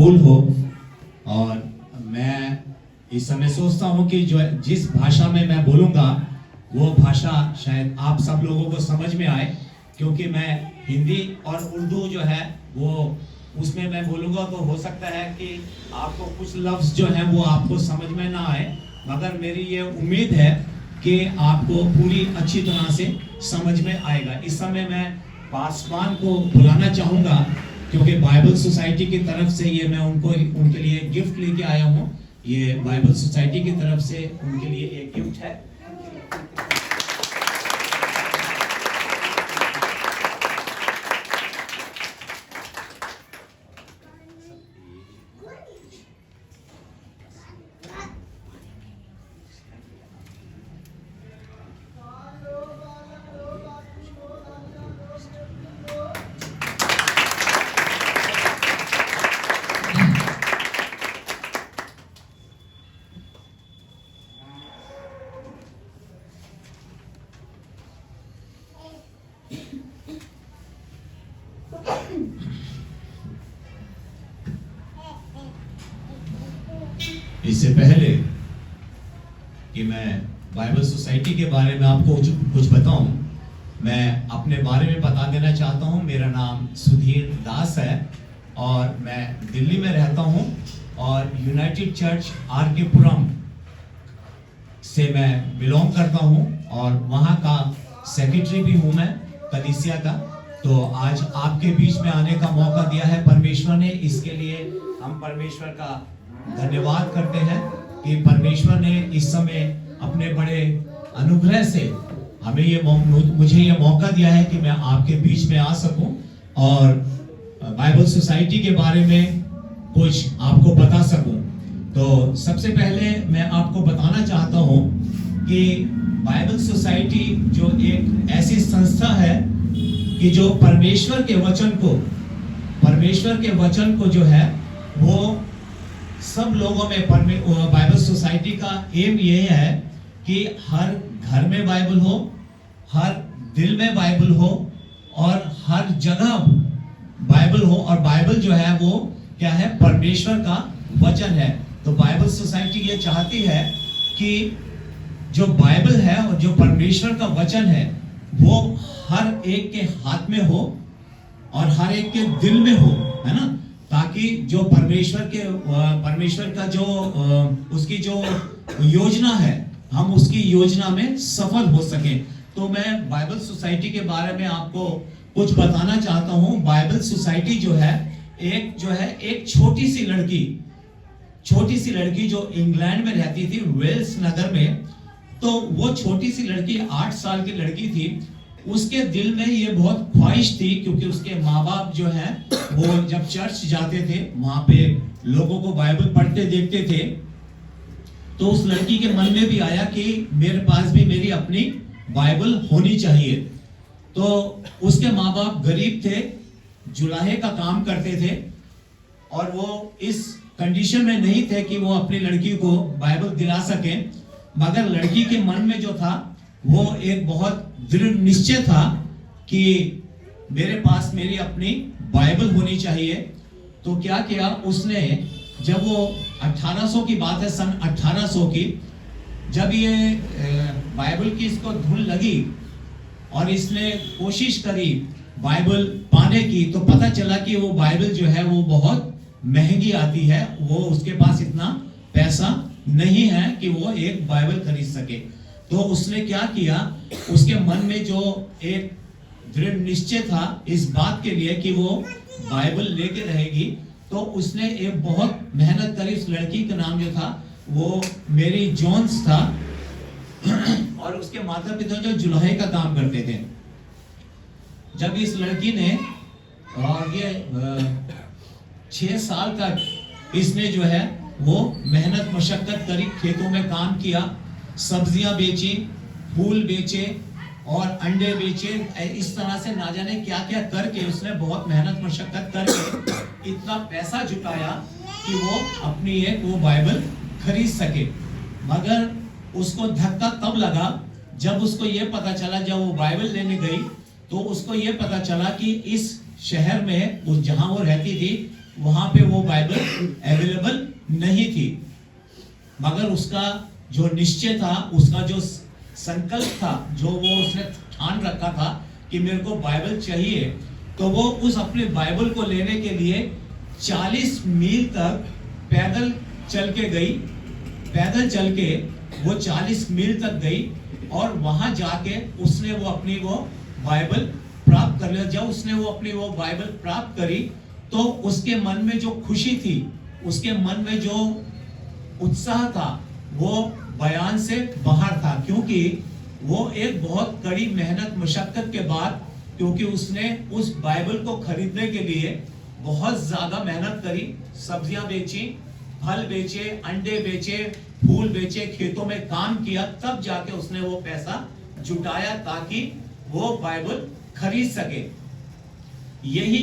कबूल हो। और मैं इस समय सोचता हूँ कि जो जिस भाषा में मैं बोलूँगा वो भाषा शायद आप सब लोगों को समझ में आए, क्योंकि मैं हिंदी और उर्दू जो है वो उसमें मैं बोलूँगा तो हो सकता है कि आपको कुछ लफ्ज़ जो है वो आपको समझ में ना आए, मगर मेरी ये उम्मीद है कि आपको पूरी अच्छी तरह से समझ में आएगा। इस समय मैं पासवान को बुलाना चाहूँगा, क्योंकि बाइबल सोसाइटी की तरफ से ये मैं उनके लिए गिफ्ट लेके आया हूँ। ये बाइबल सोसाइटी की तरफ से उनके लिए एक गिफ्ट है। इससे पहले कि मैं बाइबल सोसाइटी के बारे में आपको कुछ बताऊं, मैं अपने बारे में बता देना चाहता हूं। मेरा नाम सुधीर दास है और मैं दिल्ली में रहता हूं और यूनाइटेड चर्च आर.के. पुरम से मैं बिलोंग करता हूं और वहां का सेक्रेटरी भी हूं मैं कलीसिया का। तो आज आपके बीच में आने का मौका दिया है परमेश्वर ने, इसके लिए हम परमेश्वर का धन्यवाद करते हैं कि परमेश्वर ने इस समय अपने बड़े अनुग्रह से हमें मुझे ये मौका दिया है कि मैं आपके बीच में आ सकूं और बाइबल सोसाइटी के बारे में कुछ आपको बता सकूं। तो सबसे पहले मैं आपको बताना चाहता हूं कि बाइबल सोसाइटी जो एक ऐसी संस्था है कि जो परमेश्वर के वचन को जो है वो सब लोगों में बाइबल सोसाइटी का एम ये है कि हर घर में बाइबल हो, हर दिल में बाइबल हो और हर जगह बाइबल हो। और बाइबल जो है वो क्या है? परमेश्वर का वचन है। तो बाइबल सोसाइटी ये चाहती है कि जो बाइबल है और जो परमेश्वर का वचन है वो हर एक के हाथ में हो और हर एक के दिल में हो, है ना, ताकि जो परमेश्वर का जो उसकी जो योजना है हम उसकी योजना में सफल हो सके। तो मैं बाइबल सोसाइटी के बारे में आपको कुछ बताना चाहता हूं। बाइबल सोसाइटी जो है एक छोटी सी लड़की जो इंग्लैंड में रहती थी, वेल्स नगर में। तो वो छोटी सी लड़की 8 साल की लड़की थी। उसके दिल में ये बहुत ख्वाहिश थी, क्योंकि उसके माँ बाप जो हैं वो जब चर्च जाते थे वहां पे लोगों को बाइबल पढ़ते देखते थे, तो उस लड़की के मन में भी आया कि मेरे पास भी मेरी अपनी बाइबल होनी चाहिए। तो उसके माँ बाप गरीब थे, जुलाहे का काम करते थे और वो इस कंडीशन में नहीं थे कि वो अपनी लड़की को बाइबल दिला सके। मगर लड़की के मन में जो था वो एक बहुत दृढ़ निश्चय था कि मेरे पास मेरी अपनी बाइबल होनी चाहिए। तो क्या किया उसने, जब वो 1800 की बात है, सन 1800 की, जब ये बाइबल की इसको धुन लगी और इसने कोशिश करी बाइबल पाने की, तो पता चला कि वो बाइबल जो है वो बहुत महंगी आती है, वो उसके पास इतना पैसा नहीं है कि वो एक बाइबल खरीद सके। तो उसने क्या किया, उसके मन में जो एक दृढ़ निश्चय था इस बात के लिए कि वो बाइबल लेके रहेगी, तो उसने एक बहुत मेहनत करी। उस लड़की का नाम जो था वो मेरी जोन्स था और उसके माता पिता जो जुलाहे का काम करते थे। जब इस लड़की ने ये 6 साल तक इसने जो है वो मेहनत मशक्कत करी, खेतों में काम किया, सब्जियां बेची, फूल बेचे और अंडे बेचे। इस तरह से ना जाने क्या क्या करके उसने बहुत मेहनत मशक्कत करके इतना पैसा जुटाया कि वो अपनी एक वो बाइबल खरीद सके। मगर उसको धक्का तब लगा जब उसको ये पता चला, जब वो बाइबल लेने गई तो उसको ये पता चला कि इस शहर में जहां वो रहती थी वहां पे वो बाइबल अवेलेबल नहीं थी। मगर उसका जो निश्चय था, उसका जो संकल्प था, जो वो उसने ठान रखा था कि मेरे को बाइबल चाहिए, तो वो उस अपने बाइबल को लेने के लिए 40 मील तक पैदल चल के गई। पैदल चल के वो 40 मील तक गई और वहां जाके उसने वो अपनी वो बाइबल प्राप्त कर लिया। जब उसने वो अपनी वो बाइबल प्राप्त करी तो उसके मन में जो खुशी थी, उसके मन में जो उत्साह था, वो बयान से बाहर था। क्योंकि वो एक बहुत कड़ी मेहनत मशक्कत के बाद, क्योंकि उसने उस बाइबल को खरीदने के लिए बहुत ज्यादा मेहनत करी, सब्जियां बेची, फल बेचे, अंडे बेचे, फूल बेचे, खेतों में काम किया, तब जाके उसने वो पैसा जुटाया ताकि वो बाइबल खरीद सके। यही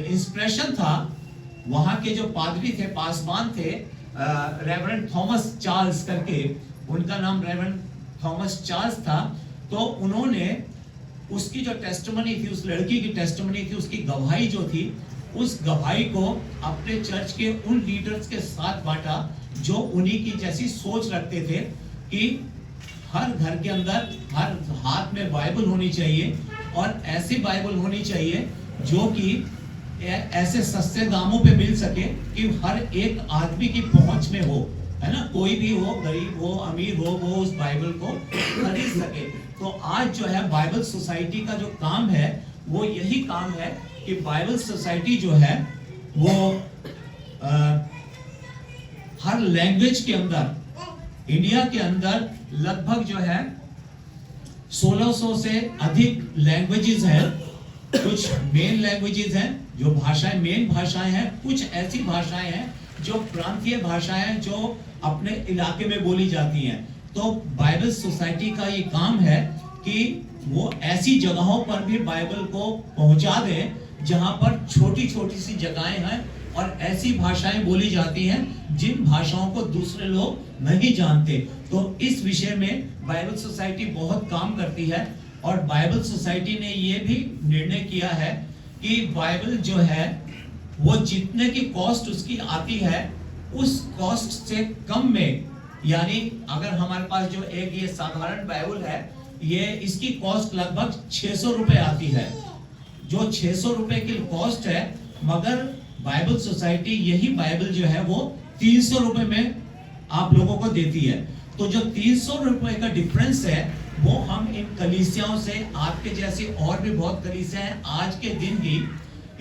इंस्पिरेशन था। वहां के जो पादरी थे, पासवान थे, रेवरेंड थॉमस चार्ल्स करके, उनका नाम रेवरेंड थॉमस चार्ल्स था। तो उन्होंने उसकी जो टेस्टिमनी थी, उस लड़की की टेस्टिमनी थी, उसकी गवाही जो थी, उस गवाही को अपने चर्च के उन लीडर्स के साथ बांटा जो उन्हीं की जैसी सोच रखते थे कि हर घर के अंदर, हर हाथ में बाइबल होनी चाहिए और ऐसी बाइबल होनी चाहिए जो कि ऐसे सस्ते दामों पे मिल सके कि हर एक आदमी की पहुंच में हो, है ना। कोई भी हो, गरीब हो, अमीर हो, वो उस बाइबल को खरीद सके। तो आज जो है बाइबल सोसाइटी का जो काम है, वो यही काम है कि बाइबल सोसाइटी जो है वो हर लैंग्वेज के अंदर, इंडिया के अंदर लगभग जो है 1600 से अधिक लैंग्वेजेस हैं। कुछ मेन लैंग्वेजेस हैं, जो भाषाएं मेन भाषाएं हैं, कुछ ऐसी भाषाएं हैं जो प्रांतीय भाषाएं हैं जो अपने इलाके में बोली जाती हैं। तो बाइबल सोसाइटी का ये काम है कि वो ऐसी जगहों पर भी बाइबल को पहुंचा दें जहां पर छोटी छोटी सी जगहें हैं और ऐसी भाषाएं बोली जाती हैं जिन भाषाओं को दूसरे लोग नहीं जानते। तो इस विषय में बाइबल सोसाइटी बहुत काम करती है और बाइबल सोसाइटी ने ये भी निर्णय किया है कि बाइबल जो है वो जितने की कॉस्ट उसकी आती है, उस कॉस्ट से कम में, यानी अगर हमारे पास जो एक ये साधारण बाइबल है, ये इसकी कॉस्ट लगभग 600 रुपए आती है, जो 600 रुपए की कॉस्ट है। मगर बाइबल सोसाइटी यही बाइबल जो है वो 300 रुपए में आप लोगों को देती है। तो जो 300 रुपए का डिफरेंस है वो हम इन कलीसियाओं से, आपके जैसी और भी बहुत कलीसियां हैं, आज के दिन ही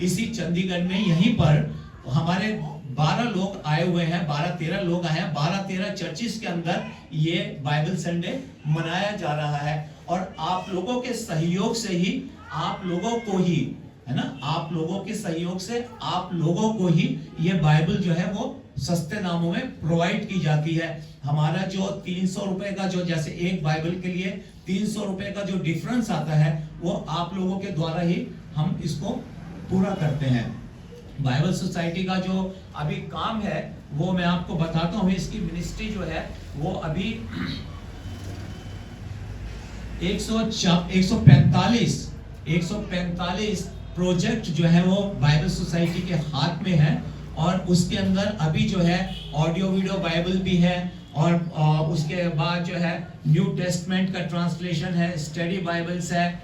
इसी चंडीगढ़ में यहीं पर हमारे 12 लोग आए हुए हैं, 12-13 लोग आए हैं, 12-13 चर्चिस के अंदर ये बाइबल संडे मनाया जा रहा है। और आप लोगों के सहयोग से ही, आप लोगों को ही, है ना, आप लोगों के सहयोग से आप लोगों को ही ये बाइबल जो है वो सस्ते दामों में प्रोवाइड की जाती है। हमारा जो 300 रुपए का, जो जैसे एक बाइबल के लिए 300 रुपए का जो डिफरेंस आता है, वो आप लोगों के द्वारा ही हम इसको पूरा करते हैं। बाइबल सोसाइटी का जो अभी काम है वो मैं आपको बताता हूँ। इसकी मिनिस्ट्री जो है वो अभी 145 प्रोजेक्ट जो है वो बाइबल सोसाइटी के हाथ में है। और उसके अंदर अभी जो है ऑडियो वीडियो बाइबल भी है, और उसके बाद जो है न्यू टेस्टमेंट का ट्रांसलेशन है, स्टडी बाइबल्स है,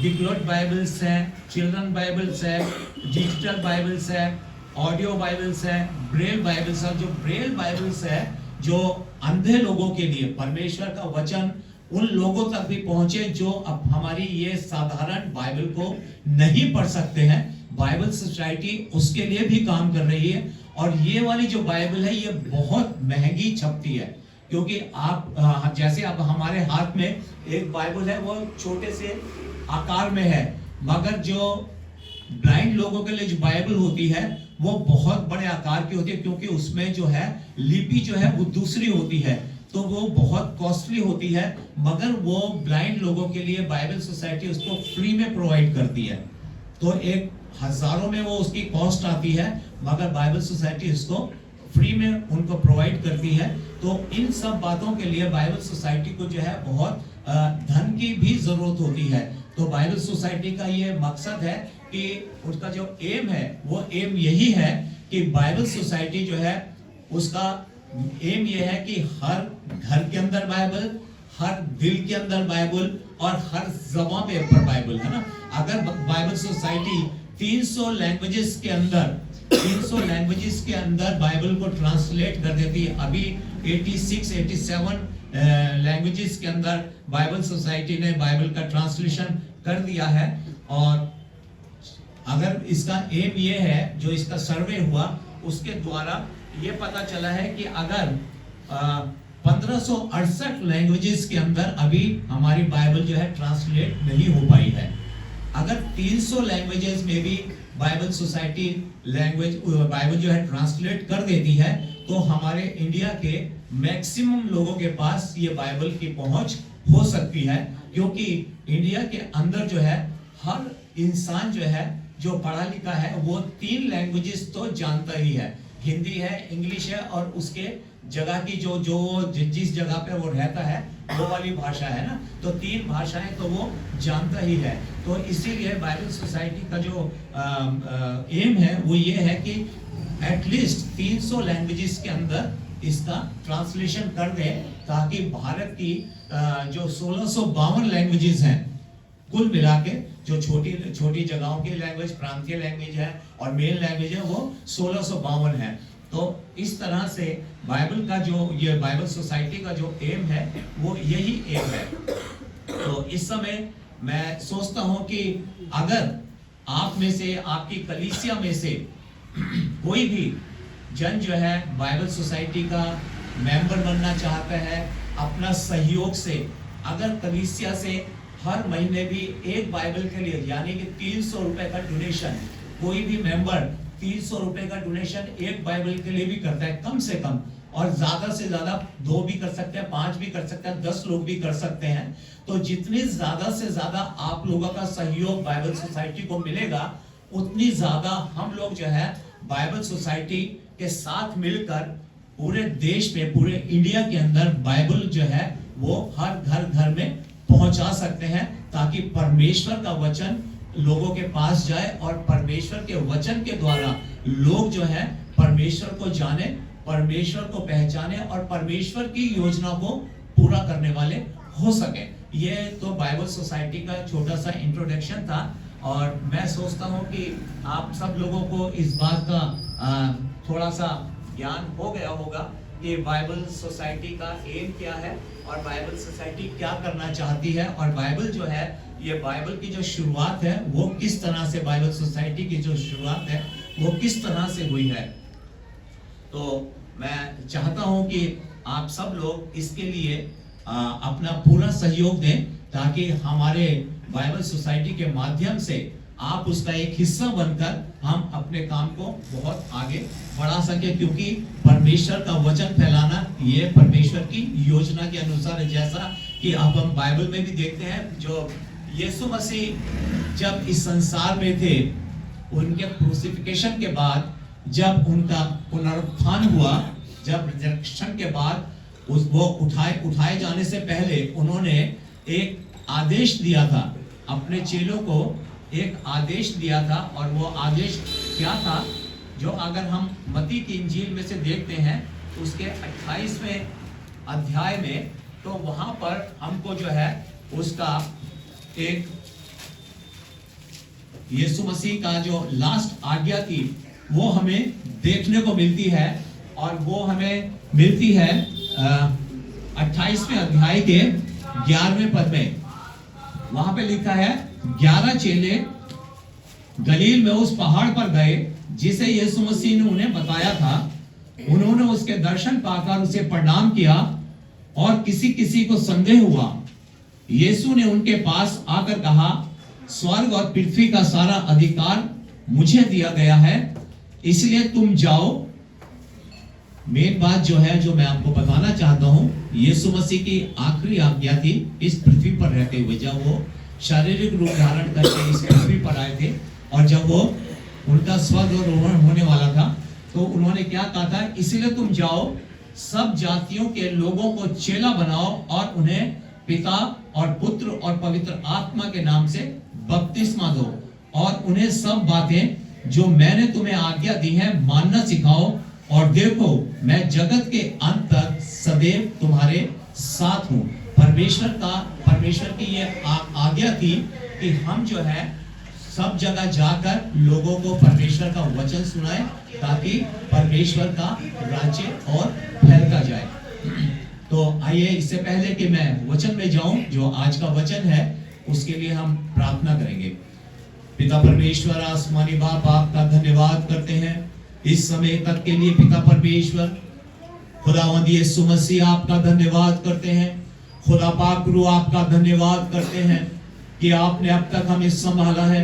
डिक्लोड बाइबल्स है, चिल्ड्रन बाइबल्स है, डिजिटल बाइबल्स है, ऑडियो बाइबल्स है, ब्रेल बाइबल्स है। जो ब्रेल बाइबल्स है, जो अंधे लोगों के लिए परमेश्वर का वचन उन लोगों तक भी पहुंचे जो अब हमारी ये साधारण बाइबल को नहीं पढ़ सकते हैं, बाइबल सोसाइटी उसके लिए भी काम कर रही है। और ये वाली जो बाइबल है ये बहुत महंगी छपती है, क्योंकि आप जैसे अब हमारे हाथ में एक बाइबल है, वो छोटे से आकार में है, मगर जो ब्लाइंड लोगों के लिए जो बाइबल होती है वो बहुत बड़े आकार की होती है, क्योंकि उसमें जो है लिपि जो है वो दूसरी होती है, तो वो बहुत कॉस्टली होती है। मगर वो ब्लाइंड लोगों के लिए बाइबल सोसाइटी उसको फ्री में प्रोवाइड करती है। तो एक हजारों में वो उसकी कॉस्ट आती है, मगर बाइबल सोसाइटी उसको फ्री में उनको प्रोवाइड करती है। तो इन सब बातों के लिए बाइबल सोसाइटी को जो है बहुत धन की भी जरूरत होती है। तो बाइबल सोसाइटी का ये मकसद है कि उसका जो एम है वो एम यही है कि बाइबल सोसाइटी जो है उसका एम ये है कि हर घर के अंदर बाइबल, हर दिल के अंदर बाइबल और हर ज़बान पे पर बाइबल, है ना। अगर बाइबल सोसाइटी 300 लैंग्वेजेस के अंदर बाइबल को ट्रांसलेट कर देती है, अभी 86-87 लैंग्वेजेस के अंदर बाइबल सोसाइटी ने बाइबल का ट्रांसलेशन कर दिया है। और अगर इसका एम ये है, जो इसका सर्वे हुआ उसके द्वारा ये पता चला है कि अगर 1568 लैंग्वेजेस के अंदर अभी हमारी बाइबल जो है ट्रांसलेट नहीं हो पाई है। अगर 300 लैंग्वेजेस में भी बाइबल सोसाइटी बाइबल जो है ट्रांसलेट कर देती है तो हमारे इंडिया के मैक्सिमम लोगों के पास ये बाइबल की पहुंच हो सकती है, क्योंकि इंडिया के अंदर जो है हर इंसान जो है जो पढ़ा लिखा है वो 3 लैंग्वेजेस तो जानता ही है, हिंदी है, इंग्लिश है और उसके जगह की जो जिस जगह पे वो रहता है वो वाली भाषा है ना, तो 3 भाषाएं तो वो जानता ही है। तो इसीलिए बाइबल सोसाइटी का जो एम है वो ये है कि एटलीस्ट 300 लैंग्वेजेस के अंदर इसका ट्रांसलेशन कर दे, ताकि भारत की जो 1652 लैंग्वेजेस हैं कुल मिला के, जो छोटी जगहों की लैंग्वेज, प्रांतीय लैंग्वेज है और मेन लैंग्वेज है, वो 1652 है। तो इस तरह से बाइबल का जो ये बाइबल सोसाइटी का जो एम है वो यही एम है। तो इस समय मैं सोचता हूं कि अगर आप में से, आपकी कलीसिया में से कोई भी जन जो है बाइबल सोसाइटी का मेंबर बनना चाहता है, अपना सहयोग से अगर कलीसिया से हर महीने भी एक बाइबल के लिए यानी कि 300 रुपए का डोनेशन, कोई भी मेंबर 300 रुपए का डोनेशन एक बाइबल के लिए भी करता है कम से कम, और ज्यादा से ज्यादा 2 भी कर सकते हैं, 5 भी कर सकते हैं, 10 लोग भी कर सकते हैं। तो जितनी ज्यादा से ज्यादा आप लोगों का सहयोग बाइबल सोसाइटी को मिलेगा, उतनी ज्यादा हम लोग जो है बाइबल सोसाइटी के साथ मिलकर पूरे देश में, पूरे इंडिया के अंदर बाइबल जो है वो हर घर में पहुंचा सकते हैं, ताकि परमेश्वर का वचन लोगों के पास जाए और परमेश्वर के वचन के द्वारा लोग जो है परमेश्वर को जाने, परमेश्वर को पहचाने और परमेश्वर की योजना को पूरा करने वाले हो सके। ये तो बाइबल सोसाइटी का छोटा सा इंट्रोडक्शन था, और मैं सोचता हूँ कि आप सब लोगों को इस बात का थोड़ा सा ज्ञान हो गया होगा कि बाइबल सोसाइटी का एम क्या है और बाइबल सोसाइटी क्या करना चाहती है, और बाइबल जो है, ये बाइबल की जो शुरुआत है वो किस तरह से, बाइबल सोसाइटी की जो शुरुआत है वो किस तरह से हुई है। तो मैं चाहता हूं कि आप सब लोग इसके लिए अपना पूरा सहयोग दें, ताकि हमारे बाइबल सोसाइटी के माध्यम से आप उसका एक हिस्सा बनकर हम अपने काम को बहुत आगे बढ़ा सके, क्योंकि परमेश्वर का वचन फैलाना ये परमेश्वर की योजना के अनुसार है। जैसा कि अब हम बाइबल में भी देखते हैं, जो यीशु मसीह जब इस संसार में थे, उनके क्रूसिफिकेशन के बाद, जब उनका पुनरुत्थान हुआ, जब रिजरेक्शन के बाद वो उठाए जाने से पहले उन्होंने एक आदेश दिया था, अपने चेलों को एक आदेश दिया था। और वो आदेश क्या था, जो अगर हम मत्ती की इंजील में से देखते हैं उसके 28वें अध्याय में, तो वहां पर हमको जो है उसका एक यीशु मसीह का जो लास्ट आज्ञा थी वो हमें देखने को मिलती है, और वो हमें मिलती है 28वें अध्याय के 11वें पद में। वहां पे लिखा है, 11 चेले गलील में उस पहाड़ पर गए जिसे यीशु मसीह ने उन्हें बताया था। उन्होंने उसके दर्शन पाकर उसे प्रणाम किया, और किसी किसी को संदेह हुआ। यीशु ने उनके पास आकर कहा, स्वर्ग और पृथ्वी का सारा अधिकार मुझे दिया गया है, इसलिए तुम जाओ। मेन बात जो है, जो मैं आपको बताना चाहता हूं, यीशु मसीह की आखिरी आज्ञा थी इस पृथ्वी पर रहते हुए, जब वो शारीरिक रूप धारण करके इस पृथ्वी पर आए थे, और जब वो उनका स्वर्गारोहण होने वाला था, तो उन्होंने क्या कहा था, इसलिए तुम जाओ, सब जातियों के लोगों को चेला बनाओ और उन्हें पिता और पुत्र और पवित्र आत्मा के नाम से बपतिस्मा दो, और उन्हें सब बातें जो मैंने तुम्हें आज्ञा दी है मानना सिखाओ, और देखो मैं जगत के अंत तक सदैव तुम्हारे साथ हूं। परमेश्वर की ये आज्ञा थी कि हम जो है सब जगह जाकर लोगों को परमेश्वर का वचन सुनाए, ताकि परमेश्वर का राज्य और फैलता जाए। तो आइए, इससे पहले कि मैं वचन में जाऊं, जो आज का वचन है, उसके लिए हम प्रार्थना करेंगे। पिता परमेश्वर, आसमानी बाप, आपका धन्यवाद करते हैं इस समय तक के लिए। पिता परमेश्वर, खुदावंद यीशु मसीह, आपका धन्यवाद करते हैं। खुदा पाक गुरु, आपका धन्यवाद करते हैं कि आपने अब तक हमें संभाला है,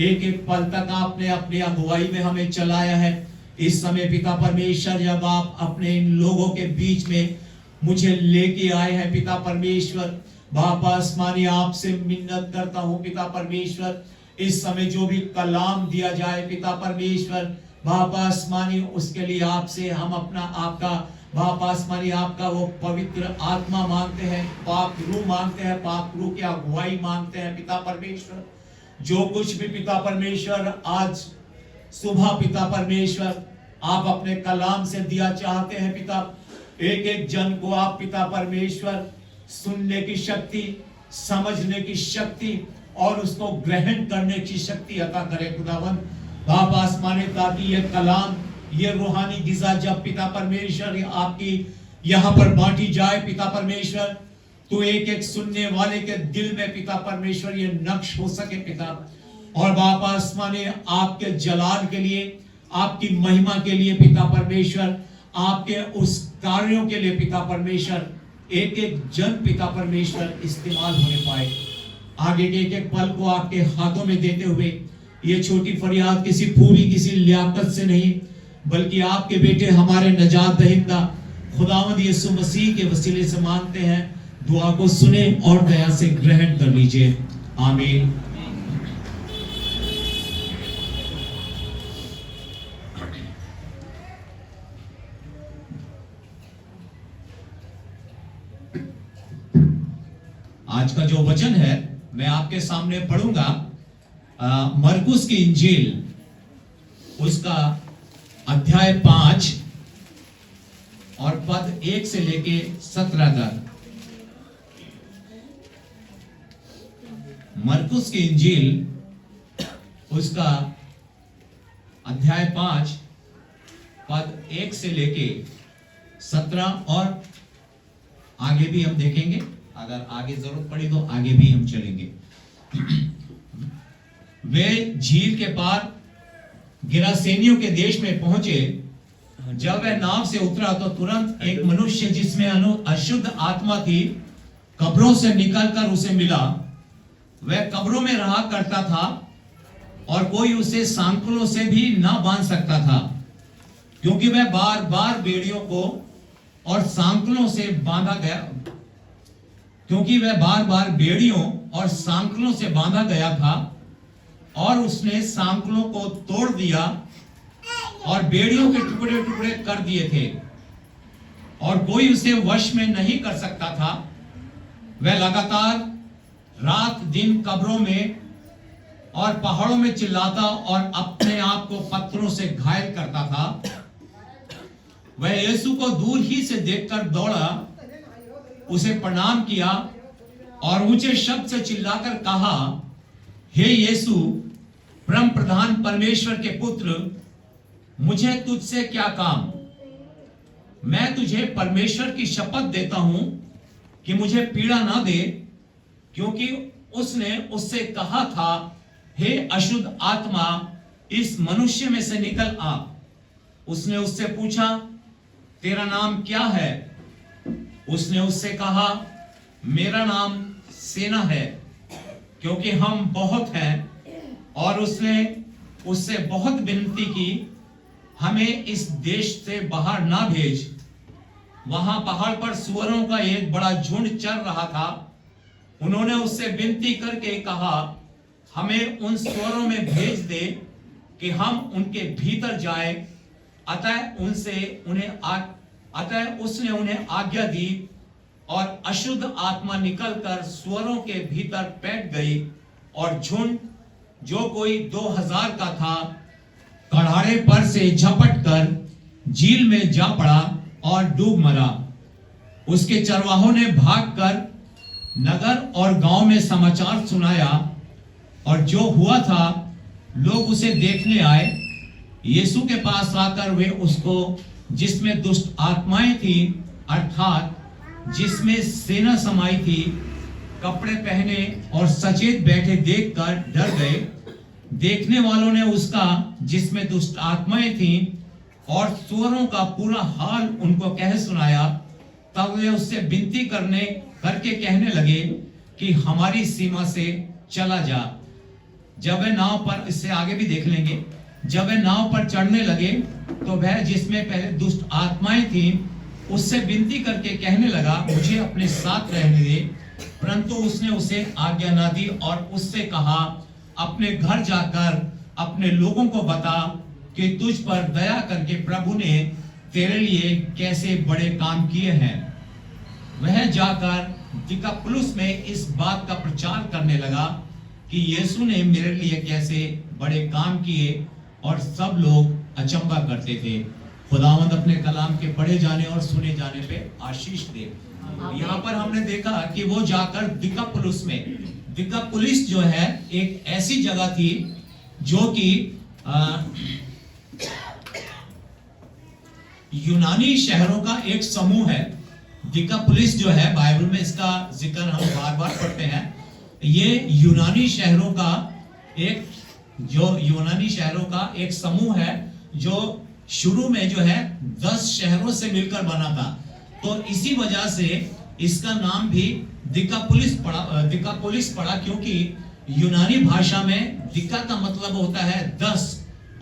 एक एक पल तक आपने अपनी अगुवाई में हमें चलाया है। इस समय पिता परमेश्वर, जब आप अपने इन लोगों के बीच में मुझे लेके आए हैं पिता परमेश्वर, बाप आसमानी, आपसे मिन्नत करता हूं पिता परमेश्वर, इस समय जो भी कलाम दिया जाए पिता परमेश्वर, बाप आसमानी, उसके लिए आपसे हम अपना आपका बाप आसमानी आपका वो पवित्र आत्मा मांगते हैं, पाक रूह मांगते हैं, पाक रूह की अगुवाई मांगते हैं पिता परमेश्वर। जो कुछ भी पिता परमेश्वर आज सुबह पिता परमेश्वर आप अपने कलाम से दिया चाहते हैं पिता, एक एक जन को आप पिता परमेश्वर सुनने की शक्ति, समझने की शक्ति और उसको ग्रहण करने की शक्ति अता करे खुदावंद बाप आसमानी, ताकि ये कलाम, ये रूहानी गिज़ा जब पिता परमेश्वर आपकी यहाँ पर बांटी जाए पिता परमेश्वर, तो एक एक सुनने वाले के दिल में पिता परमेश्वर ये नक्श हो सके पिता। और बाप आसमानी, आपके जलाल के लिए, आपकी महिमा के लिए पिता परमेश्वर, आपके उस कार्यों के लिए पिता परमेश्वर, एक एक जन पिता परमेश्वर इस्तेमाल होने पाए। आगे के एक एक पल को आपके हाथों में देते हुए, ये छोटी फरियाद किसी पूरी किसी लियाकत से नहीं, बल्कि आपके बेटे हमारे नजात दहिंदा खुदावंद यीशु मसीह के वसीले से मांगते हैं। दुआ को सुने और दया से ग्रहण कर लीजिए। आमीन। आज का जो वचन है मैं आपके सामने पढ़ूंगा, मरकुस की इंजील, उसका अध्याय 5 और पद 1 से लेके 17 तक। मरकुस की इंजील, उसका अध्याय 5 पद 1 से लेके 17, और आगे भी हम देखेंगे, अगर आगे जरूरत पड़ी तो आगे भी हम चलेंगे। वे झील के पार गिरासेनियों के देश में पहुंचे। जब वह नाव से उतरा तो तुरंत एक मनुष्य जिसमें अशुद्ध आत्मा थी कब्रों से निकलकर उसे मिला। वह कब्रों में रहा करता था और कोई उसे सांकलों से भी ना बांध सकता था, क्योंकि वह बार बार बेड़ियों को और सांकलों से बांधा गया, क्योंकि वह बार बार बेड़ियों और सांकलों से बांधा गया था। और उसने सांकलों को तोड़ दिया और बेड़ियों के टुकड़े टुकड़े कर दिए थे, और कोई उसे वश में नहीं कर सकता था। वह लगातार रात दिन कब्रों में और पहाड़ों में चिल्लाता और अपने आप को पत्थरों से घायल करता था। वह यीशु को दूर ही से देखकर दौड़ा, उसे प्रणाम किया और ऊंचे शब्द से चिल्लाकर कहा, हे यीशु, परम प्रधान परमेश्वर के पुत्र, मुझे तुझसे क्या काम? मैं तुझे परमेश्वर की शपथ देता हूं कि मुझे पीड़ा ना दे, क्योंकि उसने उससे कहा था, हे अशुद्ध आत्मा, इस मनुष्य में से निकल आ। उसने उससे पूछा, तेरा नाम क्या है? उसने उससे कहा, मेरा नाम सेना है, क्योंकि हम बहुत हैं। और उसने उससे बहुत विनती की, हमें इस देश से बाहर ना भेज। वहां पहाड़ पर सुअरों का एक बड़ा झुंड चल रहा था। उन्होंने उससे विनती करके कहा, हमें उन सुअरों में भेज दे कि हम उनके भीतर जाए। अतः उसने उन्हें आज्ञा दी और अशुद्ध आत्मा निकलकर सुअरों के भीतर बैठ गई और झुंड जो कोई 2000 का था, कड़ाड़े पर से झपट कर झील में जा पड़ा और डूब मरा। उसके चरवाहों ने भागकर नगर और गांव में समाचार सुनाया, और जो हुआ था लोग उसे देखने आए। यीशु के पास आकर वे उसको, जिसमें दुष्ट आत्माएं थी, अर्थात जिसमें सेना समाई थी, कपड़े पहने और सचेत बैठे देखकर डर गए। देखने वालों ने उसका, जिसमें दुष्ट आत्माएं थीं, और सुअरों का पूरा हाल उनको कह सुनाया। तब वे उससे विनती करके कहने लगे कि हमारी सीमा से चला जा। जब वे नाव पर, इससे आगे भी देख लेंगे, जब वे नाव पर चढ़ने लगे तो वह, जिसमें पहले दुष्ट आत्माएं थीं, उससे विनती करके कहने लगा, मुझे अपने साथ रहने दे। परंतु उसने उसे आज्ञा ना दी और उससे कहा, अपने घर जाकर अपने लोगों को बता कि तुझ पर दया करके प्रभु ने तेरे लिए कैसे बड़े काम किए हैं। वह जाकर दिकापुलिस में इस बात का प्रचार करने लगा कि यीशु ने मेरे लिए कैसे बड़े काम किए, और सब लोग अचंभा करते थे। खुदावंद अपने कलाम के पढ़े जाने और सुने जाने पे आशीष दे। यहाँ पर हमने देखा कि वो जाकर दिकापुलिस में, दिकापुलिस जो है एक ऐसी जगह थी जो कि यूनानी शहरों का एक समूह है। दिकापुलिस जो है, बाइबल में इसका जिक्र हम बार बार पढ़ते हैं। ये यूनानी शहरों का एक समूह है जो शुरू में जो है 10 शहरों से मिलकर बना था। तो इसी वजह से इसका नाम भी दिकापुलिस पड़ा, क्योंकि यूनानी भाषा में दिका का मतलब होता है 10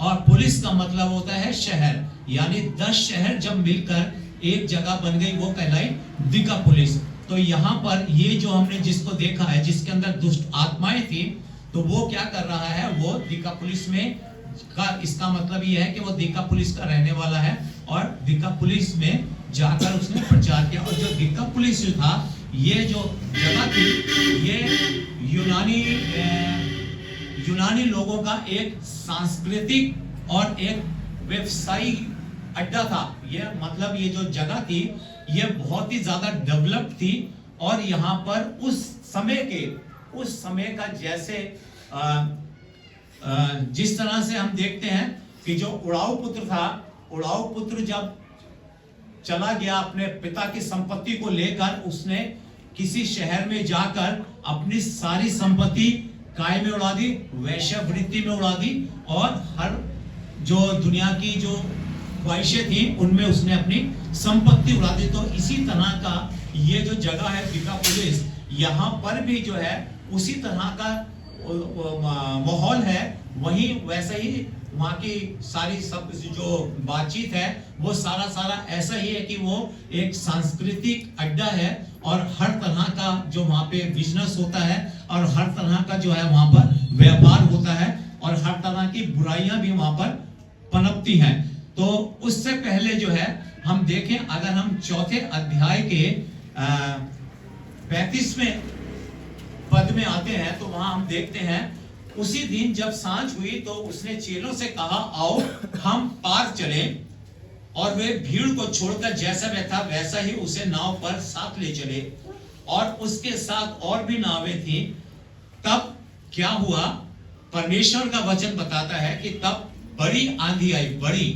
और पुलिस का मतलब होता है शहर, यानी 10 शहर जब मिलकर एक जगह बन गई वो कहलाई दिकापुलिस। तो यहाँ पर ये जो हमने जिसको देखा है, जिसके अंदर दुष्ट आत्माएं थी, तो वो क्या कर रहा है, वो दिकापुलिस में का, इसका मतलब ये है कि वो दिकापुलिस का रहने वाला है और दिकापुलिस में जाकर उसने प्रचार किया। और जो दिकापुलिस जो था, ये जो जगह थी, ये यूनानी लोगों का एक सांस्कृतिक और एक व्यवसायिक अड्डा था। ये मतलब ये जो जगह थी ये बहुत ही ज्यादा डेवलप थी, और यहाँ पर उस समय का जैसे जिस तरह से हम देखते हैं कि जो उड़ाऊ पुत्र था, उड़ाऊ पुत्र जब चला गया अपने पिता की संपत्ति को लेकर, उसने किसी शहर में जाकर अपनी सारी संपत्ति काय में उड़ा दी, वैश्यवृत्ति में उड़ा दी, और हर जो दुनिया की जो ख्वाहिशें थी उनमें उसने अपनी संपत्ति उड़ा दी। तो इसी तरह का ये जो जगह है दिकापुलिस, यहाँ पर भी जो है उसी तरह का माहौल है। वहीं वैसे ही वहाँ की सारी सब जो बातचीत है वो सारा ऐसा ही है कि वो एक सांस्कृतिक अड्डा है, और हर तरह का जो वहाँ पे बिजनेस होता है, और हर तरह का जो है वहाँ पर व्यापार होता है, और हर तरह की बुराइयां भी वहाँ पर पनपती हैं। तो उससे पहले जो है हम देखें, अगर हम चौथे अध्याय के 35वें पद में आते हैं तो वहां हम देखते हैं, उसी दिन जब सांझ हुई तो उसने चेलों से कहा, आओ हम पार चलें। और वे भीड़ को छोड़कर जैसा वह था वैसा ही उसे नाव पर साथ ले चले, और उसके साथ और भी नावें थी। तब क्या हुआ, परमेश्वर का वचन बताता है कि तब बड़ी आंधी आई, बड़ी,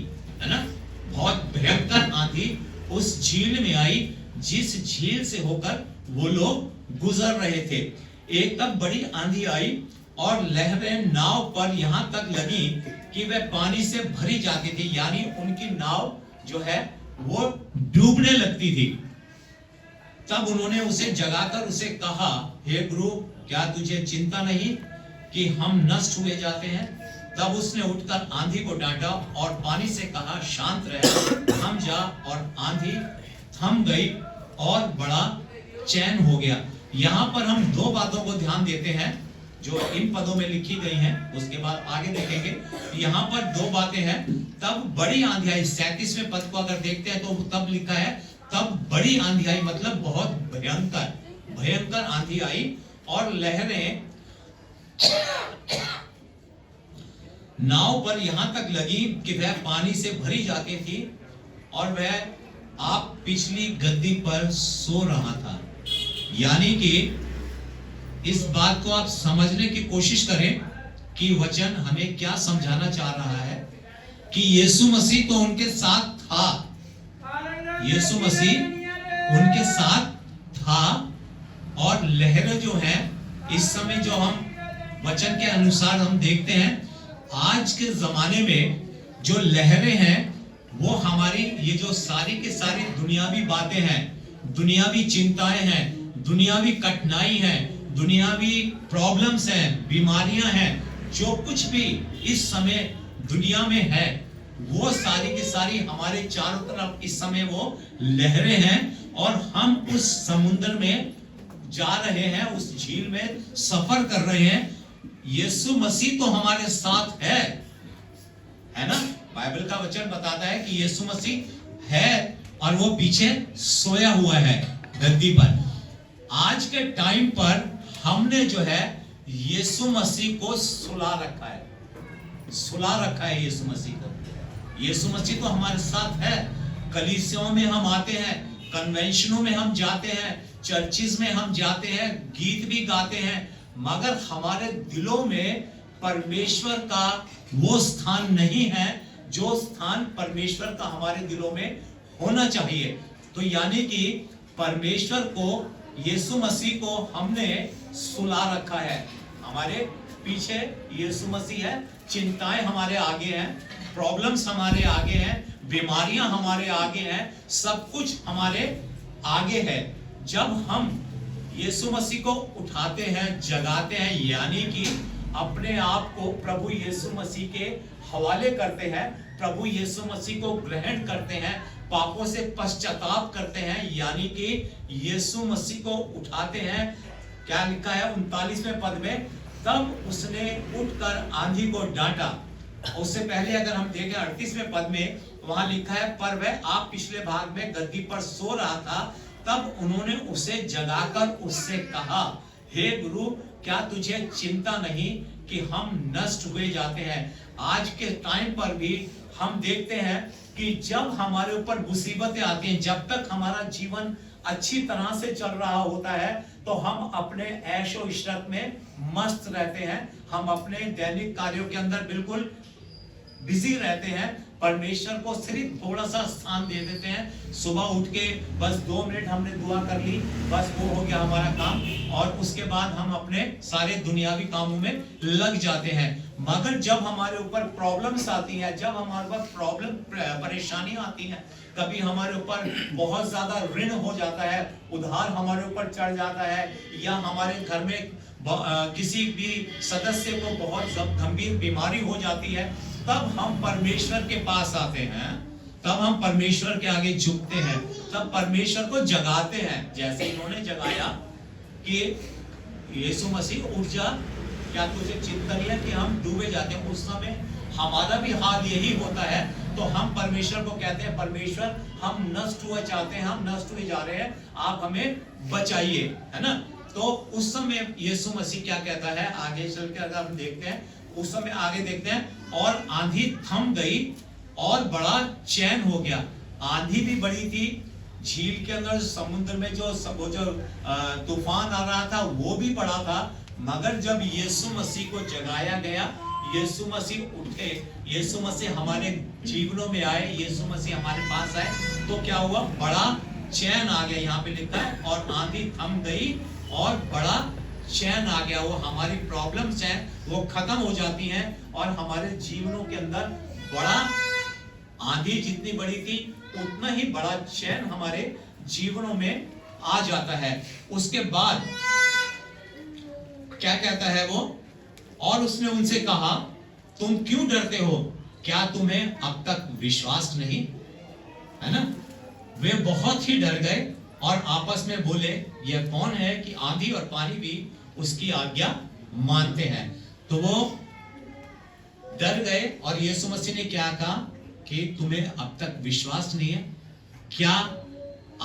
है ना, बहुत भयंकर आंधी उस झील में आई, जिस झील से होकर वो लोग गुजर रहे थे। एक तब बड़ी आंधी आई और लहरें नाव पर यहां तक लगी कि वह पानी से भरी जाती थी, यानी उनकी नाव जो है वो डूबने लगती थी। तब उन्होंने उसे जगाकर उसे कहा, हे गुरु, क्या तुझे चिंता नहीं कि हम नष्ट हुए जाते हैं? तब उसने उठकर आंधी को डांटा और पानी से कहा, शांत रह, थम जा। और आंधी थम गई और बड़ा चैन हो गया। यहाँ पर हम दो बातों को ध्यान देते हैं जो इन पदों में लिखी गई हैं, उसके बाद आगे देखेंगे। यहाँ पर दो बातें हैं। तब बड़ी आंधी आई, 37वें पद को अगर देखते हैं तो तब लिखा है तब बड़ी आंधी आई, मतलब बहुत भयंकर आंधी आई और लहरें नाव पर यहां तक लगी कि वह पानी से भरी जाती थी और वह आप पिछली गद्दी पर सो रहा था। यानी कि इस बात को आप समझने की कोशिश करें कि वचन हमें क्या समझाना चाह रहा है कि यीशु मसीह तो उनके साथ था, यीशु मसीह उनके साथ था और लहरें जो हैं इस समय जो हम वचन के अनुसार हम देखते हैं, आज के जमाने में जो लहरें हैं वो हमारी ये जो सारी की सारी दुनियावी बातें हैं, दुनियावी चिंताएं हैं, दुनियावी कठिनाई हैं, दुनियावी प्रॉब्लम्स हैं, बीमारियां हैं, जो कुछ भी इस समय दुनिया में है वो सारी की सारी हमारे चारों तरफ इस समय वो लहरें हैं और हम उस समुद्र में जा रहे हैं, उस झील में सफर कर रहे हैं। यीशु मसीह तो हमारे साथ है ना। बाइबल का वचन बताता है कि यीशु मसीह है और वो पीछे सोया हुआ है गद्दी पर। आज के टाइम पर हमने जो है यीशु मसीह को सुला रखा है यीशु मसीह को। यीशु मसीह तो हमारे साथ है। कलीसियाओं में हम आते हैं, कन्वेंशनों में हम जाते हैं, चर्चिज में हम जाते हैं, गीत भी गाते हैं, मगर हमारे दिलों में परमेश्वर का वो स्थान नहीं है जो स्थान परमेश्वर का हमारे दिलों में होना चाहिए। तो यानी कि परमेश्वर को, यीशु मसीह को हमने सुला रखा है। हमारे पीछे यीशु मसीह है, चिंताएं हमारे आगे हैं, प्रॉब्लम्स हमारे आगे हैं, बीमारियां हमारे आगे हैं, सब कुछ हमारे आगे है। जब हम यीशु मसीह को उठाते हैं, जगाते हैं, यानी कि अपने आप को प्रभु यीशु मसीह के हवाले करते हैं, प्रभु यीशु मसीह को ग्रहण करते हैं, पापों से पश्चाताप करते हैं, यानी कि यीशु मसीह को उठाते हैं। क्या लिखा है 39वें पद में, तब उसने उठकर आंधी को डांटा। उससे पहले अगर हम देखें 38वें पद में, वहां लिखा है, पर वह आप पिछले भाग में गद्दी पर सो रहा था, तब उन्होंने उसे जगाकर उससे कहा, हे गुरु, क्या तुझे चिंता नहीं कि हम नष्ट हुए जाते हैं। आज के टाइम पर भी हम देखते हैं कि जब हमारे ऊपर मुसीबतें आती हैं, जब तक हमारा जीवन अच्छी तरह से चल रहा होता है तो हम अपने ऐशो इशरत में मस्त रहते हैं, हम अपने दैनिक कार्यों के अंदर बिल्कुल बिजी रहते हैं, परमेश्वर को सिर्फ थोड़ा सा स्थान दे देते हैं। सुबह उठ के बस 2 मिनट हमने दुआ कर ली, बस वो हो गया हमारा काम, और उसके बाद हम अपने सारे दुनियावी कामों में लग जाते हैं। मगर जब हमारे ऊपर प्रॉब्लम्स आती हैं, जब हमारे ऊपर प्रॉब्लम परेशानी आती है, कभी हमारे ऊपर बहुत ज्यादा ऋण हो जाता है, उधार हमारे ऊपर चढ़ जाता है, या हमारे घर में किसी भी सदस्य को बहुत गंभीर बीमारी हो जाती है, तब हम परमेश्वर के पास आते हैं, तब हम परमेश्वर के आगे झुकते हैं, तब परमेश्वर को जगाते हैं। जैसे इन्होंने जगाया कि यीशु मसीह उठ जा, क्या तुझे चिंता नहीं है कि हम डूबे जाते हैं। उस समय हमारा भी हाल यही होता है, तो हम परमेश्वर को कहते हैं, परमेश्वर हम नष्ट हुए चाहते हैं, हम नष्ट हुए जा रहे हैं, आप हमें बचाइए, है ना। तो उस समय यीशु मसीह क्या कहता है, आगे चल के अगर हम देखते हैं, उस समय आगे देखते हैं, और आंधी थम गई और बड़ा चैन हो गया। आंधी भी बड़ी थी, झील के अंदर समुद्र में जो तूफान आ रहा था वो भी बड़ा था, मगर जब यीशु मसीह को जगाया गया, यीशु मसीह उठे, यीशु मसीह हमारे जीवनों में आए, यीशु मसीह हमारे पास आए, तो क्या हुआ, बड़ा चैन आ गया। यहाँ पे लिखा है, और आंधी थम गई और बड़ा चैन आ गया। वो हमारी प्रॉब्लम्स हैं वो खत्म हो जाती हैं, और हमारे जीवनों के अंदर बड़ा, आंधी जितनी बड़ी थी उतना ही बड़ा चैन हमारे जीवनों में आ जाता है। उसके बाद क्या कहता है वो, और उसने उनसे कहा, तुम क्यों डरते हो, क्या तुम्हें अब तक विश्वास नहीं, है ना। वे बहुत ही डर गए और आपस में बोले, यह कौन है कि आंधी और पानी भी उसकी आज्ञा मानते हैं। तो वो डर गए, और यीशु मसीह ने क्या कहा कि तुम्हें अब तक विश्वास नहीं है। क्या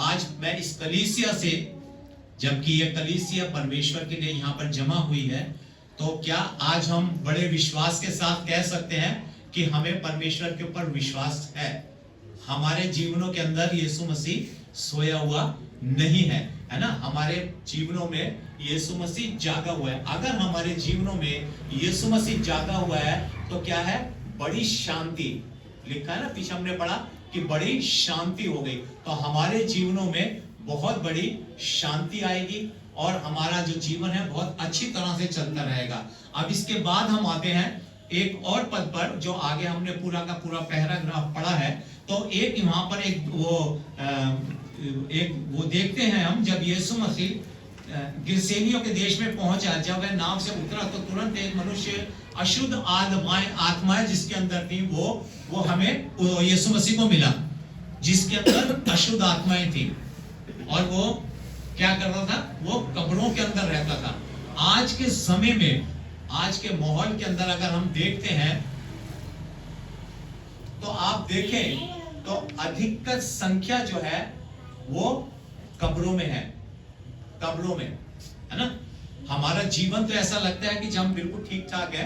आज मैं इस कलीसिया से, जबकि यह कलीसिया परमेश्वर के लिए यहाँ पर जमा हुई है, तो क्या आज हम बड़े विश्वास के साथ कह सकते हैं कि हमें परमेश्वर के ऊपर विश्वास है? हमारे जीवनों के अंदर यीशु मसीह सोया हुआ नहीं है ना? हमारे जीवनों में यीशु मसीह जागा हुआ है। अगर हमारे जीवनों में यीशु मसीह जागा हुआ है तो क्या है? बड़ी शांति। लिखा है ना, पीछे हमने पढ़ा कि बड़ी शांति हो गई। तो हमारे जीवनों में बहुत बड़ी शांति आएगी और हमारा जो जीवन है बहुत अच्छी तरह से चलता रहेगा। अब इसके बाद हम आते हैं एक और पद पर, जो आगे हमने पूरा का पूरा पैराग्राफ पढ़ा है। तो एक वहां पर एक वो देखते हैं हम, जब यीशु मसीह गिरसेनियों के देश में पहुंचा, जब वह नाव से उतरा तो तुरंत एक मनुष्य अशुद्ध आत्माएं जिसके अंदर थी वो हमें यीशु मसीह को मिला, जिसके अंदर अशुद्ध आत्माएं थी। और वो क्या करता था? वो कब्रों के अंदर रहता था। आज के समय में, आज के माहौल के अंदर अगर हम देखते हैं तो आप देखें तो अधिकतर संख्या जो है वो कब्रों में है, कब्रों में, है ना? हमारा जीवन तो ऐसा लगता है कि जब हम बिल्कुल ठीक ठाक है,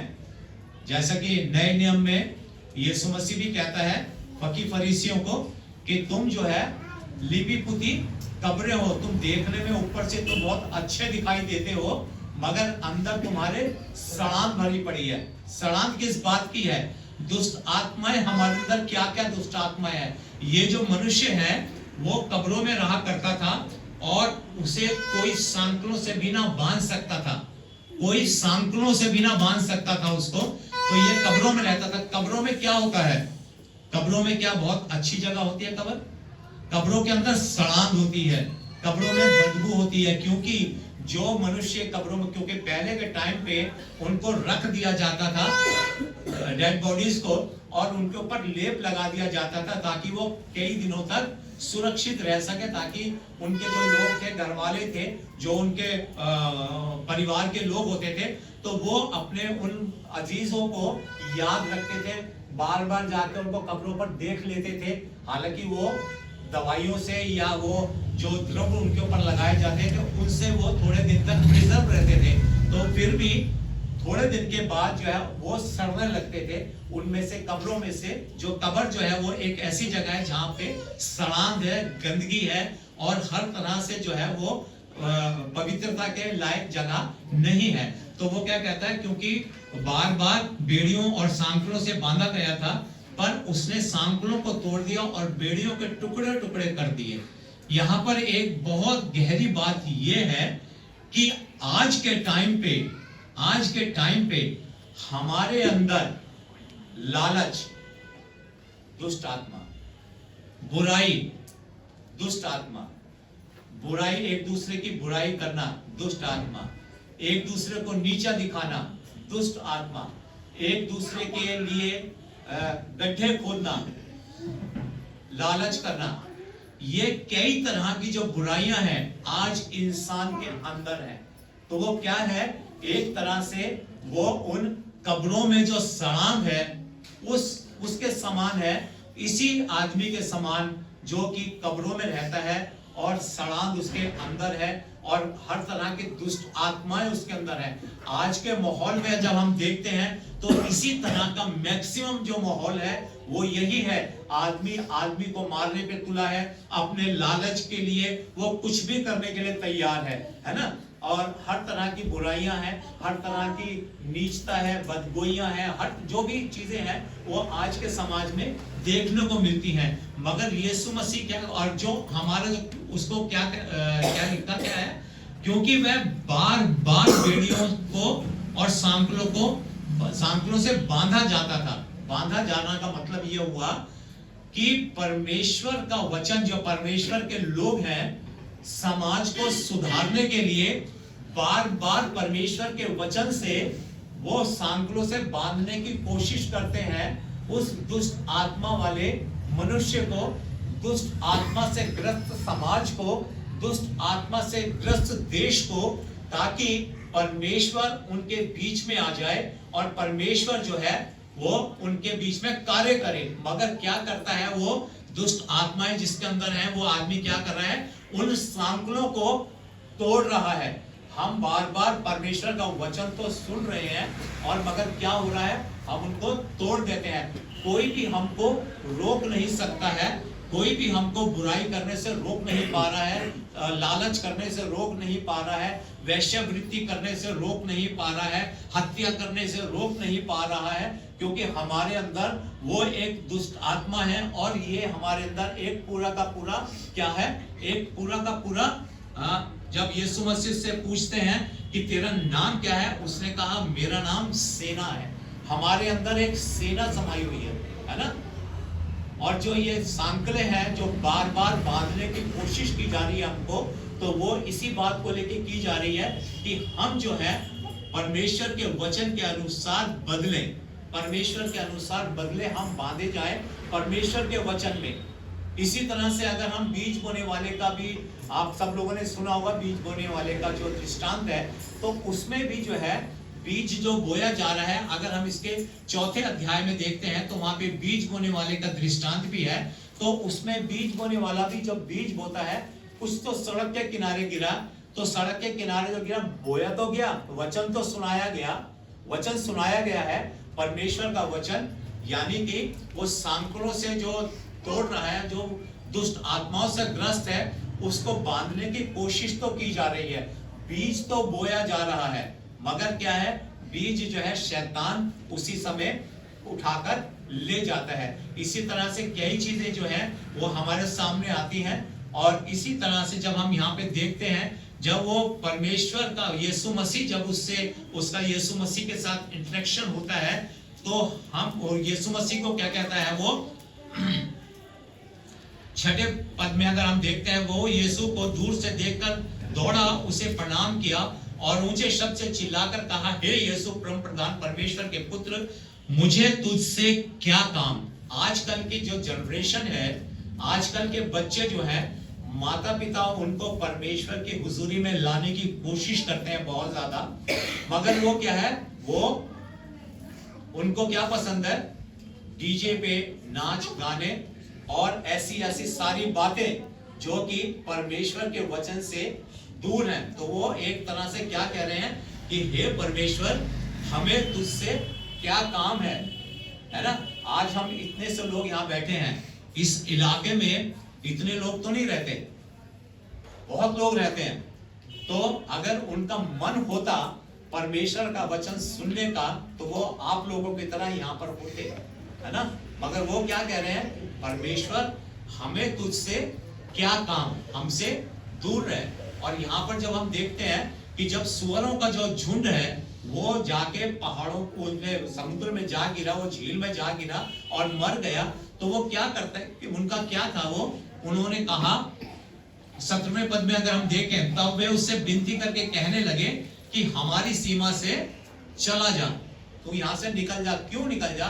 जैसा कि नए नियम में यीशु मसीह भी कहता है फरीसियों को कि तुम जो है लिपि पुती कब्रें हो, तुम देखने में ऊपर से तो बहुत अच्छे दिखाई देते हो मगर अंदर तुम्हारे सड़ांत भरी पड़ी है। सड़ांत किस बात की है? दुष्ट आत्माएं हमारे अंदर। क्या क्या दुष्ट आत्माएं है? ये जो मनुष्य है वो कब्रों में रहा करता था और उसे कोई सांकलों से भी ना बांध सकता था, कोई सांकलों से भी ना बांध सकता था उसको। तो ये कब्रों में रहता था। कब्रों में क्या होता है? कब्रों में क्या बहुत अच्छी जगह होती है कब्र? कब्रों के अंदर सड़ांध होती है, कब्रों में बदबू होती है, क्योंकि जो मनुष्य कब्रों में, क्योंकि पहले के टाइम पे उनको रख दिया जाता था डेड बॉडीज को और उनके ऊपर लेप लगा दिया जाता था ताकि वो कई दिनों तक सुरक्षित रह सके, ताकि उनके जो लोग थे, घर वाले थे, जो उनके परिवार के लोग होते थे, तो वो अपने उन अजीजों को याद रखते थे, बार बार जाकर उनको कब्रों पर देख लेते थे। हालांकि वो दवाइयों से या वो जो द्रव्य उनके ऊपर लगाए जाते थे उनसे वो थोड़े दिन तक प्रिजर्व रहते थे, तो फिर भी थोड़े दिन के बाद जो है वो सड़ने लगते थे। उनमें से, कब्रों में से, जो कब्र जो है वो एक ऐसी जगह है जहाँ पे सड़ांध है, गंदगी है और हर तरह से जो है वो पवित्रता के लायक जगह नहीं है। तो वो क्या कहता है, क्योंकि बार बार बेड़ियों और सांकलों से बांधा गया था, पर उसने सांकलों को तोड़ दिया और बेड़ियों के टुकड़े टुकड़े कर दिए। यहाँ पर एक बहुत गहरी बात ये है कि आज के टाइम पे हमारे अंदर लालच, दुष्ट आत्मा, बुराई, दुष्ट आत्मा, बुराई, एक दूसरे की बुराई करना, दुष्ट आत्मा, एक दूसरे को नीचा दिखाना, दुष्ट आत्मा, एक दूसरे के लिए गड्ढे खोदना, लालच करना, ये कई तरह की जो बुराइयां हैं आज इंसान के अंदर है। तो वो क्या है? एक तरह से वो उन कब्रों में जो सड़ांध है उसके समान है, इसी आदमी के समान जो कि कब्रों में रहता है और सड़ांध उसके अंदर है और हर तरह की दुष्ट आत्माएं उसके अंदर है। आज के माहौल में जब हम देखते हैं तो इसी तरह का मैक्सिमम जो माहौल है वो यही है। आदमी को मारने पे तुला है, अपने लालच के लिए वो कुछ भी करने के लिए तैयार है ना? और हर तरह की बुराइयां हैं, हर तरह की नीचता है, बदगोइयां हैं, हर जो भी चीजें हैं वो आज के समाज में देखने को मिलती हैं। मगर यीशु मसीह क्या, और जो हमारा जो उसको क्या लिखता क्या है, क्योंकि वह बार बार बेड़ियों को और सांकलों से बांधा जाता था। बांधा जाना का मतलब यह हुआ कि परमेश्वर का वचन, जो परमेश्वर के लोग हैं, समाज को सुधारने के लिए बार बार परमेश्वर के वचन से वो सांकलों से बांधने की कोशिश करते हैं उस दुष्ट आत्मा वाले मनुष्य को, दुष्ट आत्मा से ग्रस्त समाज को, दुष्ट आत्मा से ग्रस्त देश को, ताकि परमेश्वर उनके बीच में आ जाए और परमेश्वर जो है वो उनके बीच में कार्य करे। मगर क्या करता है वो दुष्ट आत्माएं जिसके अंदर है, वो आदमी क्या कर रहा है? उन सांकलों को तोड़ रहा है। हम बार बार परमेश्वर का वचन तो सुन रहे हैं और मगर क्या हो रहा है, हम उनको तोड़ देते हैं। कोई भी हमको रोक नहीं सकता है, कोई भी हमको बुराई करने से रोक नहीं पा रहा है, लालच करने से रोक नहीं पा रहा है, वैश्यवृत्ति करने से रोक नहीं पा रहा है, हत्या करने से रोक नहीं पा रहा है, क्योंकि हमारे अंदर वो एक दुष्ट आत्मा है और ये हमारे अंदर एक पूरा का पूरा क्या है, एक पूरा का पूरा जब यीशु मसीह से पूछते हैं कि तेरा नाम क्या है, उसने कहा मेरा नाम सेना है। हमारे अंदर एक सेना समाई हुई है ना। और जो ये सांकले हैं जो बार बार बांधने की कोशिश की जा रही है हमको, तो वो इसी बात को लेके की जा रही है कि हम जो है परमेश्वर के वचन के अनुसार बदलें, परमेश्वर के अनुसार बदले, हम बांधे जाए परमेश्वर के वचन में। इसी तरह से अगर हम बीज बोने वाले का भी, आप सब लोगों ने सुना होगा बीज बोने वाले का जो दृष्टांत है, तो उसमें भी जो है बीज जो बोया जा रहा है, अगर हम इसके 4 अध्याय में देखते हैं तो वहां पे बीज बोने वाले का दृष्टांत भी है। तो उसमें बीज बोने वाला भी जब बीज बोता है, कुछ तो सड़क के किनारे गिरा, तो सड़क के किनारे जो गिरा, बोया तो गया, वचन तो सुनाया गया, वचन सुनाया गया है, परमेश्वर का वचन, यानी कि वो सांकड़ों से जो तोड़ रहा है, जो दुष्ट आत्माओं से ग्रस्त है, उसको बांधने की कोशिश तो की जा रही है। बीज तो बोया जा रहा है, मगर क्या है, बीज जो है शैतान उसी समय उठाकर ले जाता है। इसी तरह से कई चीजें जो है वो हमारे सामने आती हैं। और इसी तरह से जब हम यहाँ पे देखते हैं, जब वो परमेश्वर का यीशु मसीह, जब उससे उसका यीशु मसीह के साथ इंटरेक्शन होता है, तो हम यीशु मसीह को क्या कहता है, वो 6 पद में अगर हम देखते हैं, वो यीशु को दूर से देखकर दौड़ा, उसे प्रणाम किया और ऊंचे शब्द से चिल्लाकर कहा, हे यीशु परम प्रधान परमेश्वर के पुत्र, मुझे तुझसे क्या काम। आजकल की जो जनरेशन है, आजकल के बच्चे जो है, माता पिता उनको परमेश्वर की हुजूरी में लाने की कोशिश करते हैं बहुत ज्यादा, मगर वो क्या है, वो उनको क्या पसंद है, डीजे पे नाच गाने और ऐसी ऐसी सारी बातें जो कि परमेश्वर के वचन से दूर हैं। तो वो एक तरह से क्या कह रहे हैं कि हे परमेश्वर, हमें तुझसे क्या काम है ना। आज हम इतने से लोग यहाँ बैठे हैं, इस इलाके में इतने लोग तो नहीं रहते, बहुत लोग रहते हैं। तो अगर उनका मन होता परमेश्वर का वचन सुनने का, तो वो आप लोगों की तरह यहाँ पर होते, है ना। मगर वो क्या कह रहे हैं, परमेश्वर हमें तुझसे क्या काम, हमसे दूर रहे। और यहाँ पर जब हम देखते हैं कि जब सुअरों का जो झुंड है वो जाके पहाड़ों को, समुद्र में जा गिरा, वो झील में जा गिरा और मर गया, तो वो क्या करता है कि उनका क्या था, वो उन्होंने कहा 17वें पद में अगर हम देखें, तब वे उससे विनती करके कहने लगे कि हमारी सीमा से चला जा, तो यहाँ से निकल जा। क्यों निकल जा,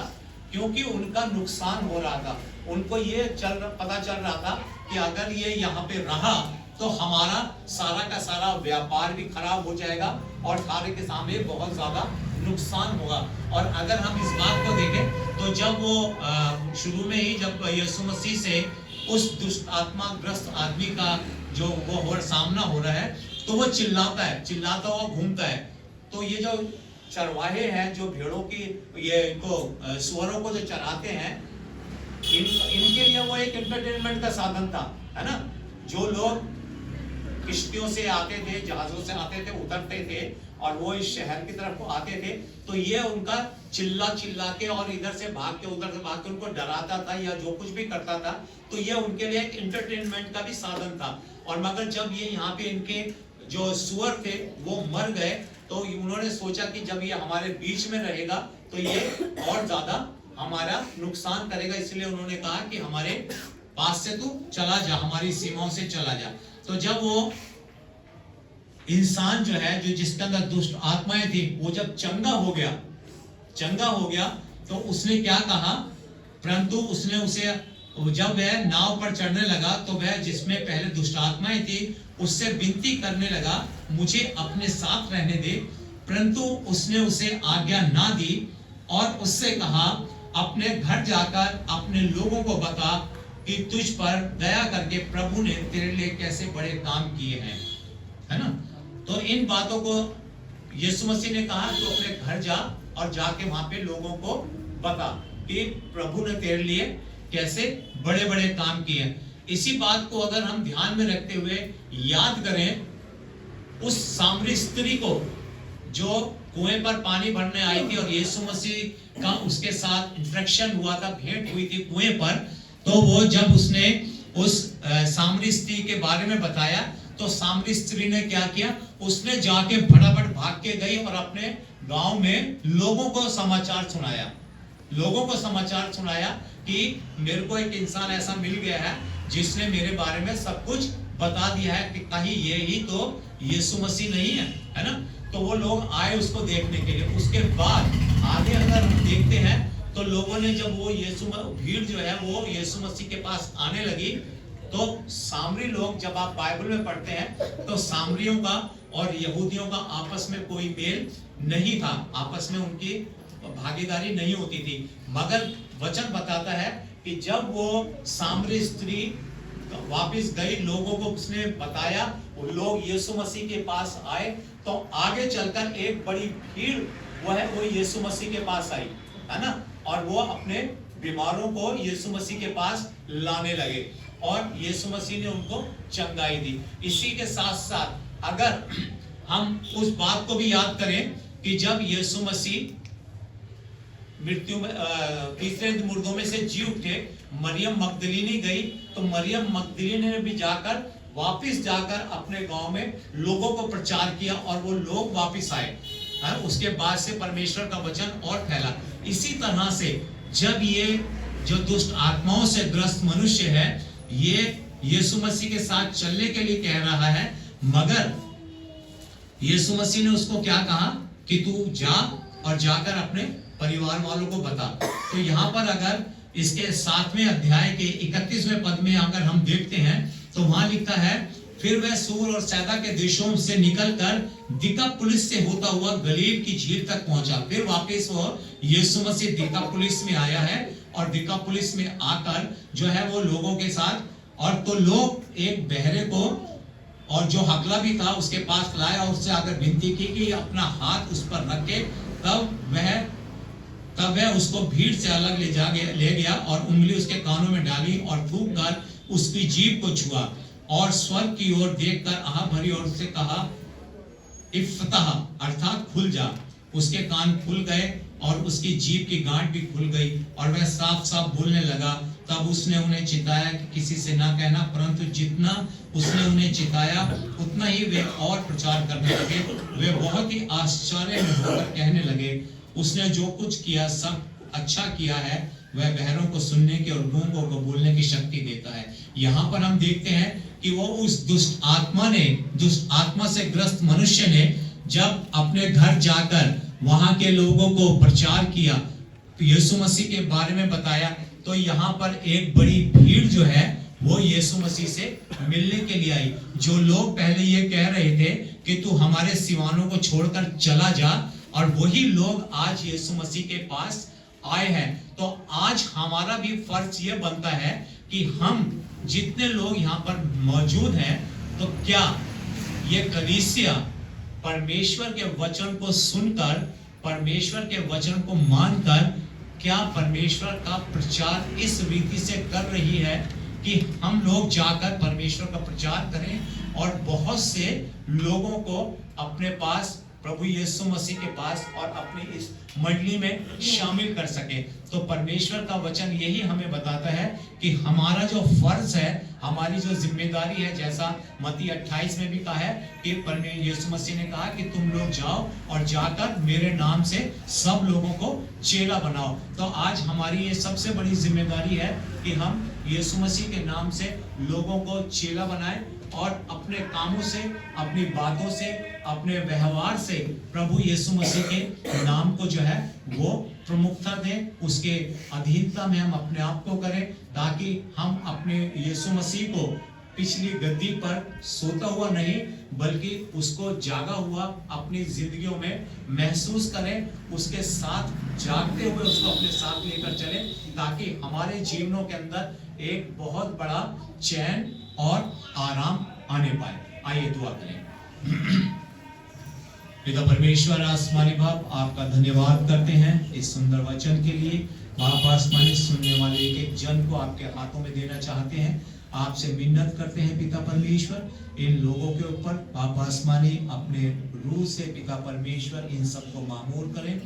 क्योंकि उनका नुकसान हो रहा था। उनको ये पता चल रहा था कि अगर ये यहाँ पे रहा तो हमारा सारा का सारा व्यापार भी खराब हो जाएगा और सारे के सामने बहुत ज्यादा नुकसान होगा। और अगर हम इस बात को देखें, तो जब वो शुरू में ही जब यीशु मसीह से उस दुष्ट आत्मा ग्रस्त आदमी का जो वो सामना हो रहा है, तो वो चिल्लाता हुआ घूमता है। तो ये जो चरवाहे हैं, जो भेड़ों की, ये इनको सुअरों को जो चराते हैं, इनके लिए वो एक एंटरटेनमेंट का साधन था, है ना। जो लोग किश्तियों से आते थे, जहाजों से आते थे, उतरते थे और वो इस शहर की तरफ को आते थे, तो ये उनका चिल्ला के और इधर से भाग के उधर से भाग के उनको डराता था या जो कुछ भी करता था, तो ये उनके लिए एक एंटरटेनमेंट का भी साधन था। और मगर जब ये यहाँ पे इनके जो सुअर थे वो मर गए, तो उन्होंने सोचा कि जब ये हमारे बीच में रहेगा तो ये और ज्यादा हमारा नुकसान करेगा, इसलिए उन्होंने कहा कि हमारे पास से तू चला जा, हमारी सीमाओं से चला जा। तो जब वो इंसान जो है, जो जिसके अंदर दुष्ट आत्माएं थी, वो जब चंगा हो गया तो उसने क्या कहा, परंतु उसने उसे, जब वह नाव पर चढ़ने लगा तो वह जिसमें पहले दुष्ट आत्माएं थी उससे विनती करने लगा, मुझे अपने साथ रहने दे, परंतु उसने उसे आज्ञा ना दी और उससे कहा, अपने घर जाकर अपने लोगों को बता कि तुझ पर दया करके प्रभु ने तेरे लिए कैसे बड़े काम किए हैं, है ना। तो इन बातों को यीशु मसीह ने कहा तो अपने घर जा और जाके वहां पे लोगों को बता कि प्रभु ने तेरे लिए कैसे बड़े बड़े काम किए। इसी बात को अगर हम ध्यान में रखते हुए याद करें, उस सामरी स्त्री को जो कुएं पर पानी भरने आई थी और यीशु मसीह का उसके साथ इंटरेक्शन हुआ था, भेंट हुई थी कुएं पर, तो वो जब उसने उस सामरी स्त्री के बारे में बताया तो सामरी स्त्री ने क्या किया, उसने जाके फटाफट भाग के गई और अपने गांव में लोगों को समाचार सुनाया कि मेरे को एक इंसान ऐसा मिल गया है जिसने मेरे बारे में सब कुछ बता दिया है कि कहीं ये ही तो यीशु मसीह नहीं है ना। तो वो लोग आए उसको देखने के लिए। उसके बाद आगे अगर हम देखते हैं तो लोगों ने जब वो भीड़ जो है वो यीशु मसीह के पास आने लगी, तो सामरी लोग, जब आप बाइबल में पढ़ते हैं तो सामरियों का और यहूदियों का आपस में कोई मेल नहीं था, आपस में उनकी भागीदारी नहीं होती थी। मगर वचन बताता है कि जब वो सामरी स्त्री वापस गई, लोगों को उसने बताया, वो लोग यीशु मसीह के पास आए, तो आगे चलकर एक बड़ी भीड़ वो यीशु मसीह के पास आई, है ना, और वो अपने बीमारों को यीशु मसीह के पास लाने लगे और यीशु मसीह ने उनको चंगाई दी। इसी के साथ साथ अगर हम उस बात को भी याद करें कि जब यीशु मसीह मृत्यु में तीसरे दिन मुर्दों में से जी उठे, मरियम मगदलीनी गई, तो मरियम मगदलीनी ने भी जाकर वापस जाकर अपने गांव में लोगों को प्रचार किया और वो लोग वापस आए। उसके बाद से परमेश्वर का वचन और फैला। इसी तरह से जब ये जो दुष्ट आत्माओं से ग्रस्त मनुष्य है, ये यीशु मसीह के साथ चलने के लिए कह रहा है, मगर यीशु मसीह ने उसको क्या कहा कि तू जा और जाकर अपने परिवार वालों को बता। तो यहाँ पर अगर इसके 7वें अध्याय के 31वें पद में अगर हम देखते हैं तो वहां लिखा है, फिर वह सूर और सैदा के देशों से निकलकर दिकापुलिस से होता हुआ गलील की झील तक पहुंचा। फिर वापस वो यीशु मसीह दिकापुलिस में आया है और दिकापुलिस में आकर जो है वो लोगों के साथ, और तो लोग एक बहरे को और जो हकला भी था उसके पास लाया और उससे आकर विनती की कि अपना हाथ उस पर रखे। तब वह उसको भीड़ से अलग ले गया और उंगली उसके कानों में डाली और थूक कर उसकी जीभ को छुआ और स्वर्ग की ओर देखकर आह भरी और उससे कहा, इफ्तह, अर्थात खुल जा। उसके कान खुल गए और उसकी जीभ की गांठ भी खुल गई और वह साफ साफ बोलने लगा। तब उसने उन्हें चिताया कि किसी से ना कहना, परंतु जितना उसने उन्हें चिताया उतना ही वे और प्रचार करने लगे। वे बहुत ही आश्चर्य में होकर कहने लगे, उसने जो कुछ किया सब अच्छा किया है। वह बहरों को सुनने की और गूंगों को बोलने की शक्ति देता है। यहाँ पर हम देखते हैं कि वो उस दुष्ट आत्मा से ग्रस्त मनुष्य ने जब अपने घर जाकर वहां के लोगों को प्रचार किया, यीशु मसीह के बारे में बताया, तो यहाँ पर एक बड़ी भीड़ जो है वो यीशु मसीह से मिलने के लिए आई। जो लोग पहले ये कह रहे थे कि तू हमारे सिवानों को छोड़कर चला जा, और वही लोग आज यीशु मसीह के पास आए हैं। तो आज हमारा भी फर्ज ये बनता है कि हम जितने लोग यहाँ पर मौजूद हैं, तो क्या ये कलीसिया परमेश्वर के वचन को सुनकर, परमेश्वर के वचन को मानकर, क्या परमेश्वर का प्रचार इस रीति से कर रही है कि हम लोग जाकर परमेश्वर का प्रचार करें और बहुत से लोगों को अपने पास, प्रभु यीशु मसीह के पास और अपनी इस मंडली में शामिल कर सके। तो परमेश्वर का वचन यही हमें बताता है कि हमारा जो फर्ज है, हमारी जो जिम्मेदारी है, जैसा मत्ती 28 में भी कहा है कि परमेश्वर यीशु मसीह ने कहा कि तुम लोग जाओ और जाकर मेरे नाम से सब लोगों को चेला बनाओ। तो आज हमारी ये सबसे बड़ी जिम्मेदारी है कि हम यीशु मसीह के नाम से लोगों को चेला बनाएं और अपने कामों से, अपनी बातों से, अपने व्यवहार से प्रभु यीशु मसीह के नाम को जो है वो प्रमुखता दें, उसके अधीनता में हम अपने आप को करें, ताकि हम अपने यीशु मसीह को पिछली गद्दी पर सोता हुआ नहीं बल्कि उसको जागा हुआ अपनी जिंदगियों में महसूस करें, उसके साथ जागते हुए उसको अपने साथ लेकर चलें, ताकि हमारे जीवनों के अंदर एक बहुत बड़ा चैन और आराम आने पाए। आइए दुआ करें। पिता परमेश्वर आसमानी बाप, आपका धन्यवाद करते हैं इस सुंदर वचन के लिए। बाप आसमानी, सुनने वाले एक एक जन को आपके हाथों में देना चाहते हैं। आपसे मिन्नत करते हैं पिता परमेश्वर, इन लोगों के ऊपर बाप आसमानी अपने रूह से पिता परमेश्वर इन सबको मामूर करें,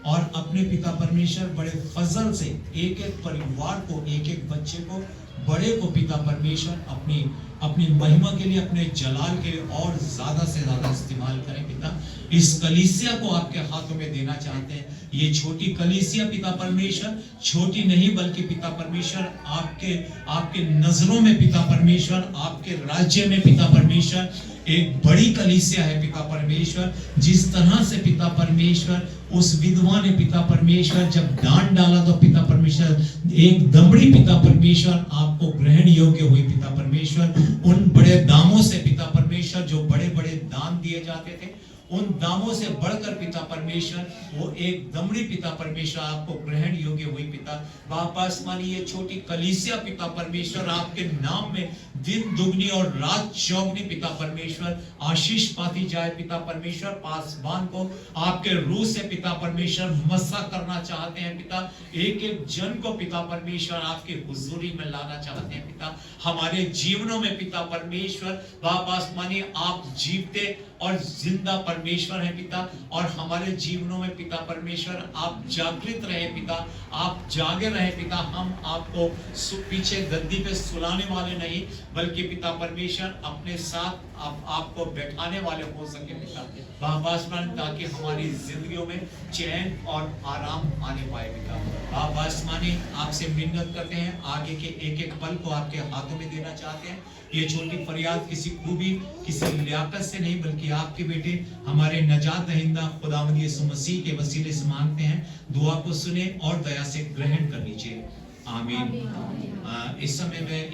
और अपने पिता परमेश्वर बड़े फजल से एक एक परिवार को, एक एक बच्चे को, बड़े को पिता परमेश्वर अपनी अपनी महिमा के लिए, अपने जलाल के लिए और ज्यादा से ज्यादा इस्तेमाल करें पिता। इस कलीसिया को आपके हाथों में देना चाहते हैं। ये छोटी कलीसिया पिता परमेश्वर, छोटी नहीं बल्कि पिता परमेश्वर आपके आपके नजरों में पिता परमेश्वर, आपके राज्य में पिता परमेश्वर एक बड़ी कलीसिया है पिता परमेश्वर। जिस तरह से पिता परमेश्वर उस विधवा ने पिता परमेश्वर जब दान डाला तो पिता परमेश्वर एक दमड़ी पिता परमेश्वर आपको ग्रहण योग्य हुई पिता परमेश्वर। उन बड़े दामों से पिता परमेश्वर, जो बड़े बड़े दान दिए जाते थे, उन दामों से बढ़कर पिता परमेश्वर वो एक दमड़ी पिता परमेश्वर आपको ग्रहण योग्य हुई पिता। बाप आसमानी, ये छोटी कलीसिया पिता परमेश्वर आपके नाम में दिन दुगनी और रात चौगनी पिता परमेश्वर आशीष पाती जाए पिता परमेश्वर। पासवान को आपके रूह से पिता परमेश्वर मस्सा करना चाहते हैं पिता। एक एक जन को पिता परमेश्वर आपकी हुजूरी में लाना चाहते हैं पिता। हमारे जीवनों में पिता परमेश्वर बाप आसमानी, आप जीवते और जिंदा परमेश्वर है पिता, और हमारे जीवनों में पिता परमेश्वर आप जागृत रहे पिता, आप जागे रहे पिता। हम आपको पीछे गद्दी पे सुलाने वाले नहीं, बल्कि पिता परमेश्वर अपने साथ आपको बैठाने वाले हो सके पिता बाप आसमान, ताकि हमारी जिंदगियों में चैन और आराम आने पाए पिता। बाप आसमानी, आपसे मिन्नत करते हैं, आगे के एक एक पल को आपके हाथों में देना चाहते हैं। ये छोटी फरियाद किसी खूबी, किसी लियाकत से नहीं, बल्कि आपके बेटे हमारे नजात दहिंदा खुदावंद यीशु मसीह के वसीले से मांगते हैं। दुआ को सुने और दया से ग्रहण कर लीजिए। आमीन। इस समय में